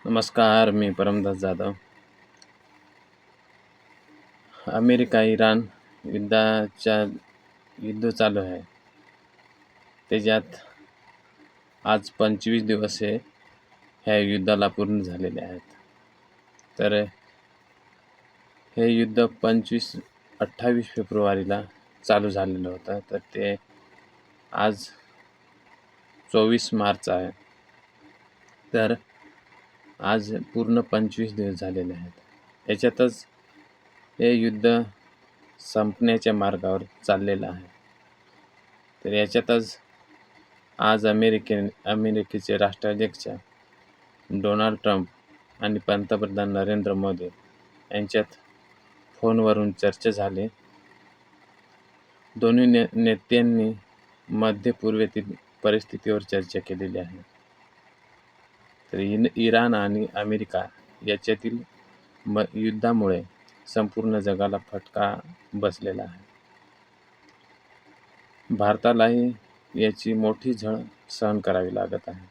नमस्कार, मी परमदास जाधव. अमेरिका-इराण युद्ध चालू आहे. त्याच्यात आज 25 दिवस ह्या युद्धाला पूर्ण झालेले आहेत. तर हे युद्ध 28 फेब्रुवारीला चालू झालेलं होतं. तर ते आज 24 मार्च आहे. तर आज पूर्ण 25 दिवस झालेले आहेत. याच्यातच हे युद्ध संपण्याच्या मार्गावर चाललेलं आहे. तर याच्यातच आज अमेरिकेचे राष्ट्राध्यक्ष डोनाल्ड ट्रम्प आणि पंतप्रधान नरेंद्र मोदी यांच्यात फोनवरून चर्चा झाली. दोन्ही नेत्यांनी मध्य पूर्वेतील परिस्थितीवर चर्चा केलेली आहे. तर इराण आणि अमेरिका याच्यातील युद्धामुळे संपूर्ण जगाला फटका बसलेला आहे. भारतालाही याची मोठी झळ सहन करावी लागत आहे.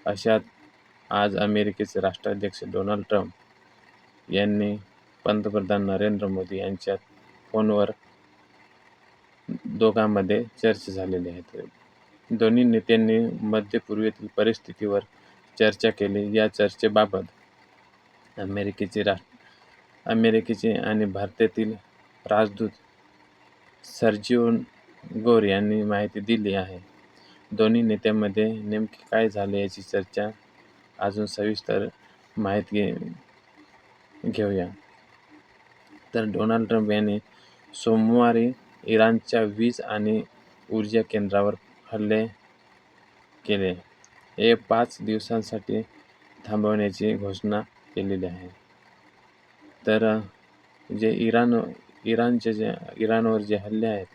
अशात आज अमेरिकेचे राष्ट्राध्यक्ष डोनाल्ड ट्रम्प यांनी पंतप्रधान नरेंद्र मोदी यांच्यात फोनवर दोघांमध्ये चर्चा झालेली आहे. दोन्ही नेत्यांनी मध्य पूर्वेतील परिस्थितीवर चर्चा केली. या चर्चेबाबत अमेरिकेचे आणि भारतातील राजदूत सर्जिओ गोर यांनी माहिती दिली आहे. दोन्ही नेत्यांमध्ये नेमके काय झाले याची चर्चा अजून सविस्तर माहिती घेऊया. तर डोनाल्ड ट्रम्प यांनी सोमवारी इराणच्या वीज आणि ऊर्जा केंद्रावर हल्ले केले. हे 5 दिवसांसाठी थांबवण्याची घोषणा केलेली आहे. तर इराणवर जे हल्ले आहेत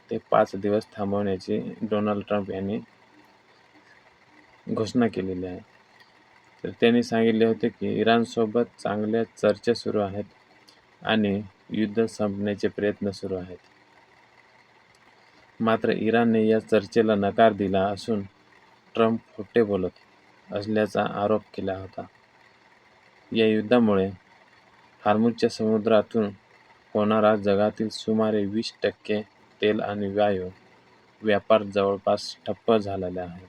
ते 5 दिवस थांबवण्याची डोनाल्ड ट्रम्प यांनी घोषणा केलेली आहे. तर त्यांनी सांगितले होते की इराणसोबत चांगल्या चर्चा सुरू आहेत आणि युद्ध संपण्याचे प्रयत्न सुरू आहेत. मात्र इराणने या चर्चेला नकार दिला असून ट्रम्प खोटे बोलत असल्याचा आरोप केला होता. या युद्धामुळे हॉर्मुझच्या समुद्रातून होणारा जगातील सुमारे 20% तेल आणि वायू व्यापार जवळपास ठप्प झालेला आहे.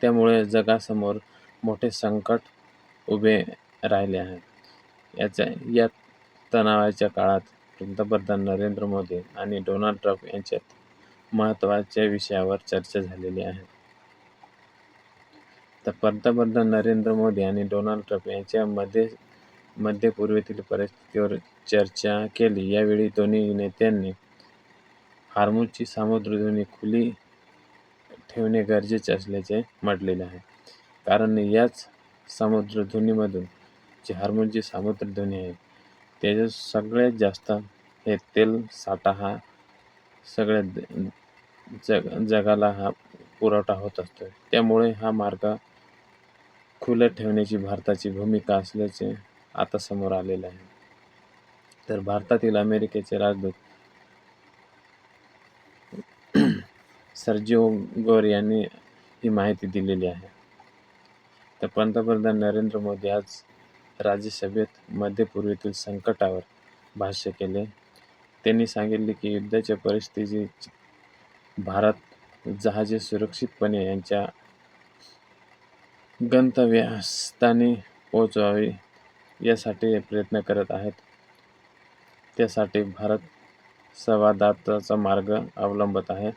त्यामुळे जगासमोर मोठे संकट उभे राहिले आहे. या तणावाच्या काळात पंतप्रधान नरेंद्र मोदी आणि डोनाल्ड ट्रम्प यांच्यात महत्त्वाच्या विषयावर चर्चा झालेली आहे. तर पंतप्रधान नरेंद्र मोदी आणि डोनाल्ड ट्रम्प यांच्या मध्य पूर्वेतील परिस्थितीवर चर्चा केली. यावेळी दोन्ही नेत्यांनी हॉर्मुझची सामुद्रधुनी खुली ठेवणे गरजेचे असल्याचे म्हटलेले आहे. कारण याच सामुद्रधुनीमधून जी हॉर्मुझची सामुद्रधुनी आहे त्याच्यात सगळ्यात जास्त हे तेल साठा हा सगळ्या जगाला हा पुरवठा होत असतो. त्यामुळे हा मार्ग खुला ठेवण्याची भारताची भूमिका असल्याचे आता समोर आलेले आहे. तर भारतातील अमेरिकेचे राजदूत सर्जिओ गोर यांनी ही माहिती दिलेली आहे. तर पंतप्रधान नरेंद्र मोदी आज राज्यसभेत मध्य पूर्वेतील संकटावर भाष्य केले. त्यांनी सांगितले की युद्धाच्या परिस्थितीत भारत जहाजे सुरक्षितपणे यांच्या गंतव्यस्थानी पोहोचवावी यासाठी प्रयत्न करत आहेत. त्यासाठी भारत संवादाचा मार्ग अवलंबत आहे.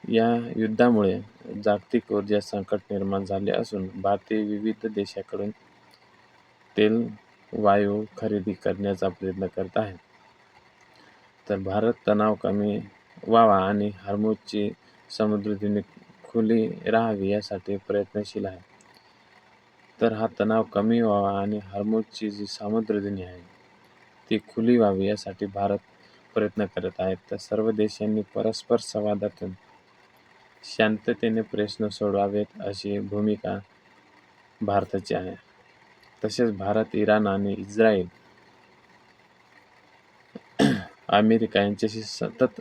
या युद्धामुळे जागतिक ऊर्जा संकट निर्माण झाले असून भारतीय विविध देशांकडून तेल वायू खरेदी करण्याचा प्रयत्न करत आहे. तर भारत तणाव कमी व्हावा आणि हॉर्मुझची सामुद्रधुनी खुली राहावी यासाठी प्रयत्नशील आहे. तर हा तणाव कमी व्हावा आणि हॉर्मुझची जी सामुद्रधुनी आहे ती खुली व्हावी यासाठी भारत प्रयत्न करत आहे. तर सर्व देशांनी परस्पर संवादातून शांततेने प्रश्न सोडवावेत अशी भूमिका भारताची आहे. तसेच भारत, इराण आणि इस्रायल, अमेरिका यांच्याशी सतत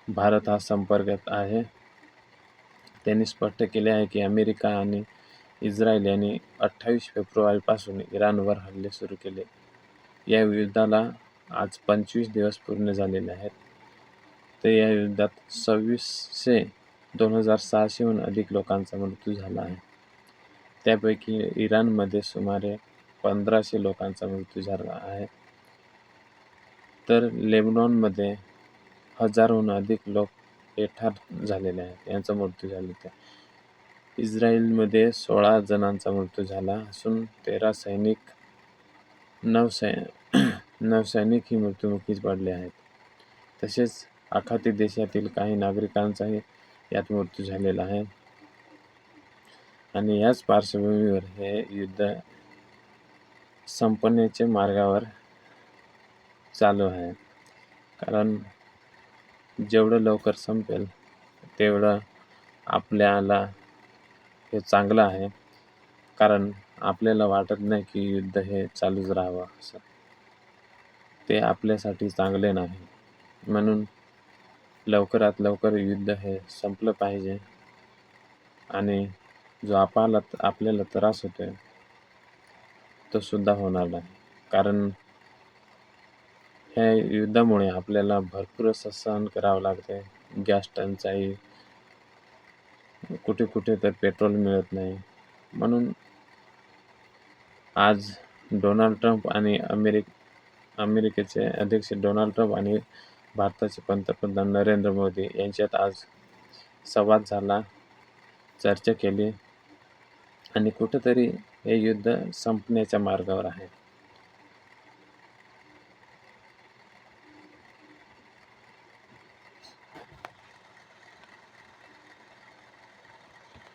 भारत हा संपर्कात आहे. त्यांनी स्पष्ट केले आहे की अमेरिका आणि इस्रायल यांनी 28 फेब्रुवारीपासून इराणवर हल्ले सुरू केले. या युद्धाला आज 25 दिवस पूर्ण झालेले आहेत. तर या युद्धात 2600 अधिक लोकांचा मृत्यू झाला आहे. त्यापैकी इराणमध्ये सुमारे 1500 लोकांचा मृत्यू झाला आहे. तर लेबनॉनमध्ये हजारोहून अधिक लोक ठार झालेले आहेत, यांचा मृत्यू झालेला आहे. इस्रायलमध्ये 16 जणांचा मृत्यू झाला असून 13 सैनिक, 9 सैनिक ही मृत्युमुखी पडले आहेत. तसेच आखाती देशातील काही नागरिकांचाही यात मृत्यू झालेला आहे. आणि याच पार्श्वभूमीवर हे युद्ध संपण्याच्या मार्गावर चालू आहे. कारण जेवढं लवकर संपेल तेवढं आपल्याला हे चांगलं आहे. कारण आपल्याला वाटत नाही की युद्ध हे चालूच राहावं असं. ते आपल्यासाठी चांगले नाही. म्हणून लवकरात लवकर युद्ध हे संपलं पाहिजे आणि जो आपल्याला त्रास होतोय तो सुद्धा होणार नाही. कारण ह्या युद्धामुळे आपल्याला भरपूर असं सहन करावं लागते. गॅस टंचाई, कुठे कुठे तर पेट्रोल मिळत नाही. म्हणून आज डोनाल्ड ट्रम्प आणि अमेरिकेचे अध्यक्ष डोनाल्ड ट्रम्प आणि भारताचे पंतप्रधान नरेंद्र मोदी यांच्यात आज संवाद झाला, चर्चा केली आणि कुठेतरी हे युद्ध संपण्याच्या मार्गावर आहे.